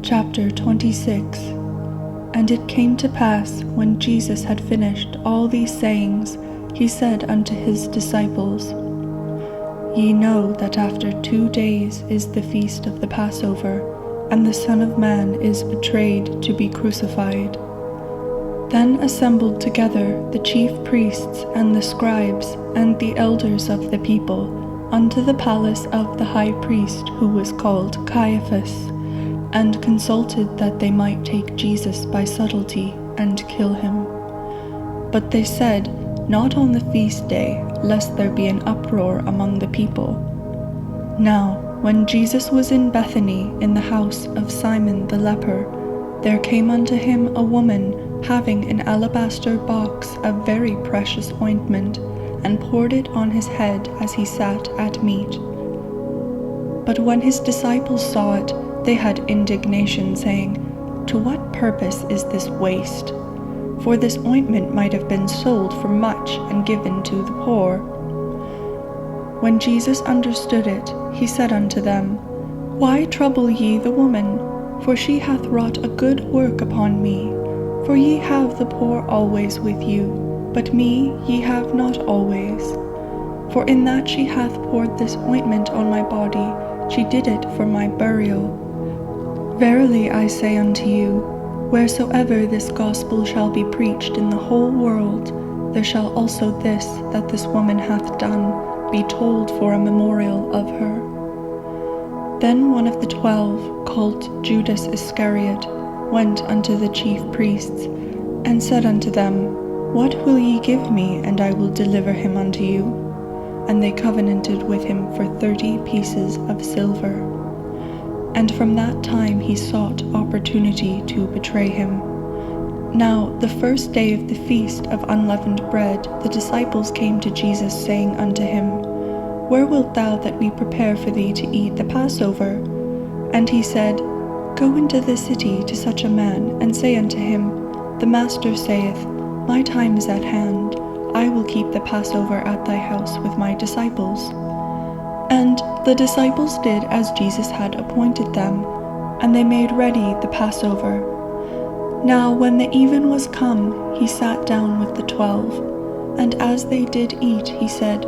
Chapter 26. And it came to pass, when Jesus had finished all these sayings, he said unto his disciples, Ye know that after 2 days is the feast of the Passover, and the Son of Man is betrayed to be crucified. Then assembled together the chief priests and the scribes and the elders of the people unto the palace of the high priest, who was called Caiaphas, and consulted that they might take Jesus by subtlety and kill him. But they said, Not on the feast day, lest there be an uproar among the people. Now, when Jesus was in Bethany in the house of Simon the leper, there came unto him a woman having an alabaster box of very precious ointment, and poured it on his head as he sat at meat. But when his disciples saw it, they had indignation, saying, To what purpose is this waste? For this ointment might have been sold for much and given to the poor. When Jesus understood it, he said unto them, Why trouble ye the woman? For she hath wrought a good work upon me. For ye have the poor always with you, but me ye have not always. For in that she hath poured this ointment on my body, she did it for my burial. Verily I say unto you, wheresoever this gospel shall be preached in the whole world, there shall also this that this woman hath done be told for a memorial of her. Then one of the 12, called Judas Iscariot, went unto the chief priests, and said unto them, What will ye give me, and I will deliver him unto you? And they covenanted with him for 30 pieces of silver. And from that time he sought opportunity to betray him. Now the first day of the feast of unleavened bread, the disciples came to Jesus, saying unto him, Where wilt thou that we prepare for thee to eat the Passover? And he said, Go into the city to such a man, and say unto him, The Master saith, My time is at hand, I will keep the Passover at thy house with my disciples. And the disciples did as Jesus had appointed them, and they made ready the Passover. Now when the even was come, he sat down with the 12, and as they did eat, he said,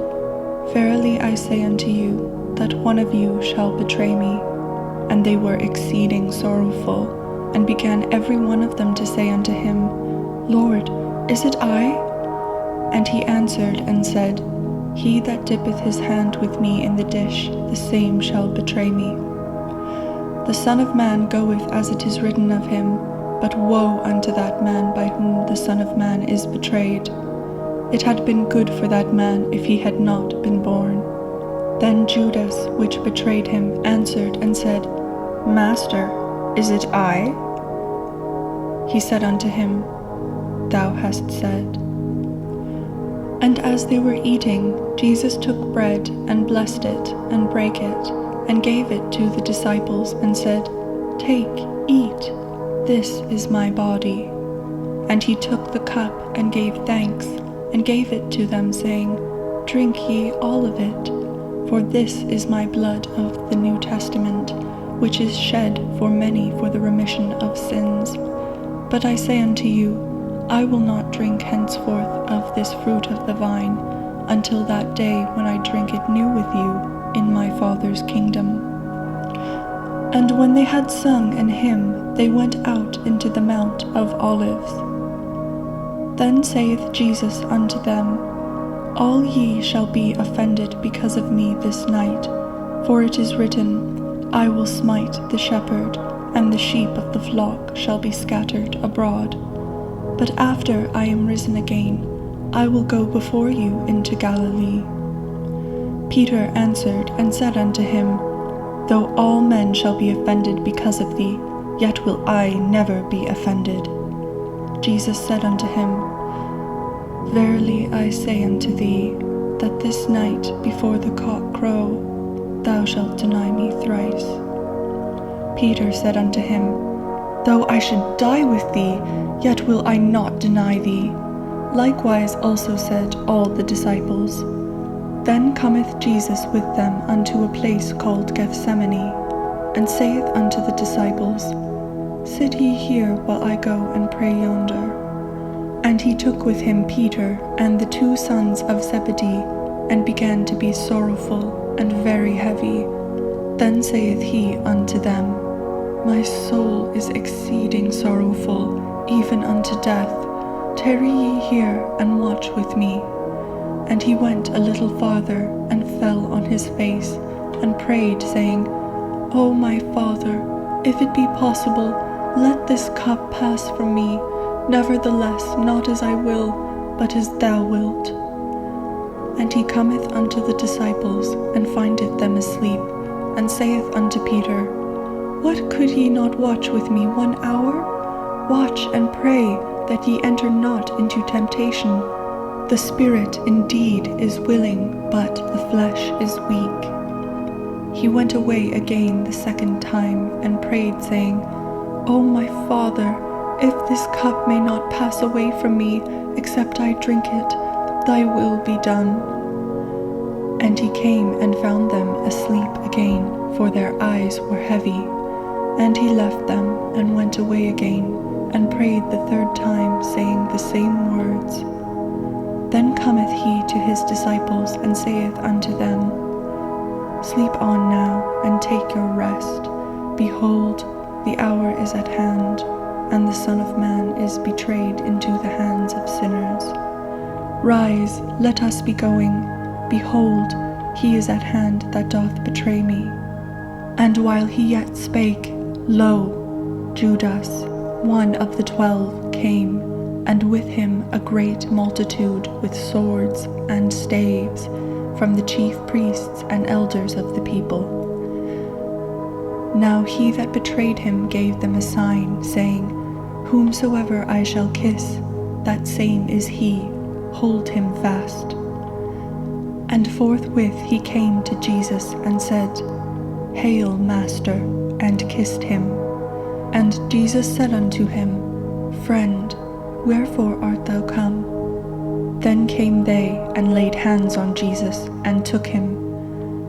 Verily I say unto you, that one of you shall betray me. And they were exceeding sorrowful, and began every one of them to say unto him, Lord, is it I? And he answered and said, He that dippeth his hand with me in the dish, the same shall betray me. The Son of Man goeth as it is written of him, but woe unto that man by whom the Son of Man is betrayed. It had been good for that man if he had not been born. Then Judas, which betrayed him, answered and said, Master, is it I? He said unto him, Thou hast said. And as they were eating, Jesus took bread, and blessed it, and brake it, and gave it to the disciples, and said, Take, eat, this is my body. And he took the cup, and gave thanks, and gave it to them, saying, Drink ye all of it, for this is my blood of the New Testament, which is shed for many for the remission of sins. But I say unto you, I will not drink henceforth of this fruit of the vine, until that day when I drink it new with you in my Father's kingdom. And when they had sung an hymn, they went out into the Mount of Olives. Then saith Jesus unto them, All ye shall be offended because of me this night, for it is written, I will smite the shepherd, and the sheep of the flock shall be scattered abroad. But after I am risen again, I will go before you into Galilee. Peter answered and said unto him, Though all men shall be offended because of thee, yet will I never be offended. Jesus said unto him, Verily I say unto thee, that this night before the cock crow, thou shalt deny me thrice. Peter said unto him, Though I should die with thee, yet will I not deny thee. Likewise also said all the disciples. Then cometh Jesus with them unto a place called Gethsemane, and saith unto the disciples, "Sit ye here while I go and pray yonder." And he took with him Peter and the 2 sons of Zebedee, and began to be sorrowful and very heavy. Then saith he unto them, "My soul is exceeding sorrowful, even unto death. Tarry ye here and watch with me." And he went a little farther, and fell on his face, and prayed, saying, "O my Father, if it be possible, let this cup pass from me. Nevertheless, not as I will, but as thou wilt." And he cometh unto the disciples, and findeth them asleep, and saith unto Peter, "What, could ye not watch with me 1 hour? Watch and pray, that ye enter not into temptation. The spirit indeed is willing, but the flesh is weak." He went away again the 2nd time, and prayed, saying, "O my Father, if this cup may not pass away from me, except I drink it, thy will be done." And he came and found them asleep again, for their eyes were heavy. And he left them, and went away again, and prayed the 3rd time, saying the same words. Then cometh he to his disciples, and saith unto them, "Sleep on now, and take your rest. Behold, the hour is at hand, and the Son of Man is betrayed into the hands of sinners. Rise, let us be going. Behold, he is at hand that doth betray me." And while he yet spake, lo, Judas, one of the 12, came, and with him a great multitude with swords and staves, from the chief priests and elders of the people. Now he that betrayed him gave them a sign, saying, "Whomsoever I shall kiss, that same is he, hold him fast." And forthwith he came to Jesus, and said, "Hail, Master," and kissed him. And Jesus said unto him, "Friend, wherefore art thou come?" Then came they, and laid hands on Jesus, and took him.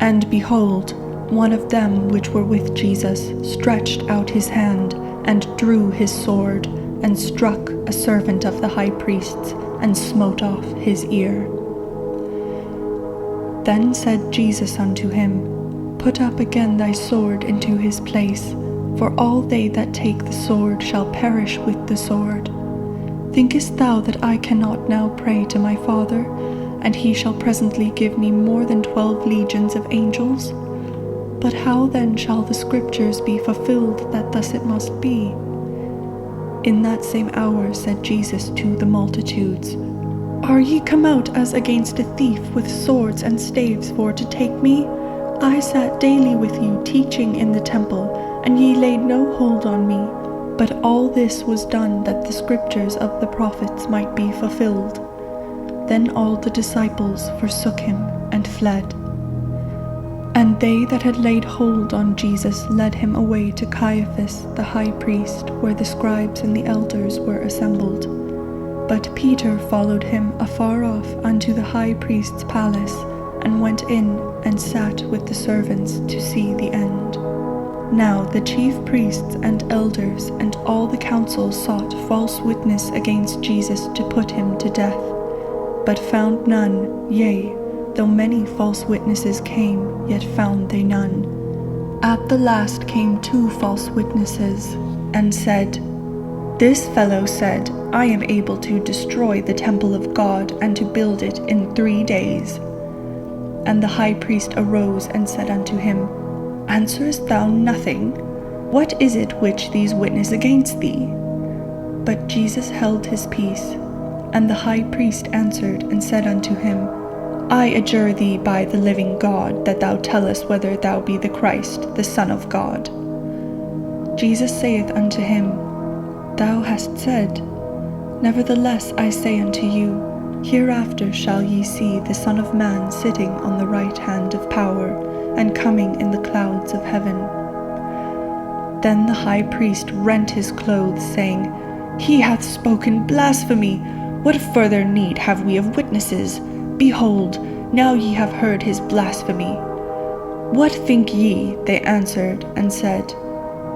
And behold, one of them which were with Jesus stretched out his hand, and drew his sword, and struck a servant of the high priest's, and smote off his ear. Then said Jesus unto him, "Put up again thy sword into his place, for all they that take the sword shall perish with the sword. Thinkest thou that I cannot now pray to my Father, and he shall presently give me more than 12 legions of angels? But how then shall the scriptures be fulfilled that thus it must be?" In that same hour said Jesus to the multitudes, "Are ye come out as against a thief with swords and staves for to take me? I sat daily with you teaching in the temple, and ye laid no hold on me. But all this was done that the scriptures of the prophets might be fulfilled." Then all the disciples forsook him and fled. And they that had laid hold on Jesus led him away to Caiaphas the high priest, where the scribes and the elders were assembled. But Peter followed him afar off unto the high priest's palace, and went in and sat with the servants to see the end. Now the chief priests and elders and all the council sought false witness against Jesus to put him to death, but found none, yea, though many false witnesses came, yet found they none. At the last came 2 false witnesses, and said, "This fellow said, I am able to destroy the temple of God, and to build it in 3 days. And the high priest arose and said unto him, Answerest thou nothing? What is it which these witness against thee? But Jesus held his peace. And the high priest answered and said unto him, I adjure thee by the living God, that thou tell us whether thou be the Christ, the Son of God. Jesus saith unto him, Thou hast said. Nevertheless I say unto you, hereafter shall ye see the Son of Man sitting on the right hand of power, and coming in the clouds of heaven. Then the high priest rent his clothes, saying, He hath spoken blasphemy. What further need have we of witnesses? Behold, now ye have heard his blasphemy. What think ye? They answered and said,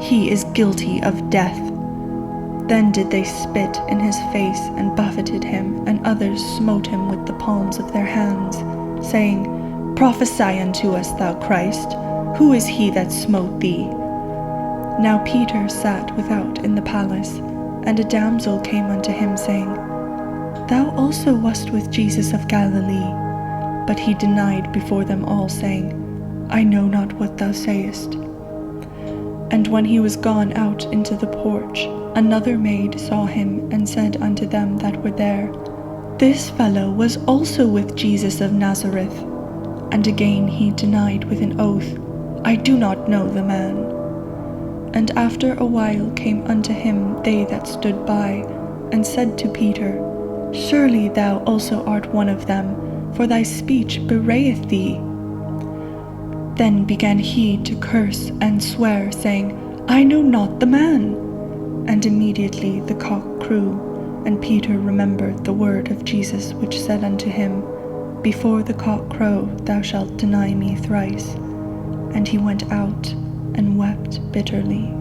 He is guilty of death. Then did they spit in his face and buffeted him, and others smote him with the palms of their hands, saying, Prophesy unto us, thou Christ. Who is he that smote thee? Now Peter sat without in the palace, and a damsel came unto him, saying, Thou also wast with Jesus of Galilee. But he denied before them all, saying, I know not what thou sayest. And when he was gone out into the porch, another maid saw him, and said unto them that were there, This fellow was also with Jesus of Nazareth. And again he denied with an oath, I do not know the man. And after a while came unto him they that stood by, and said to Peter, Surely thou also art one of them, for thy speech bewrayeth thee. Then began he to curse and swear, saying, I know not the man. And immediately the cock crew, and Peter remembered the word of Jesus, which said unto him, Before the cock crow thou shalt deny me thrice. And he went out and wept bitterly.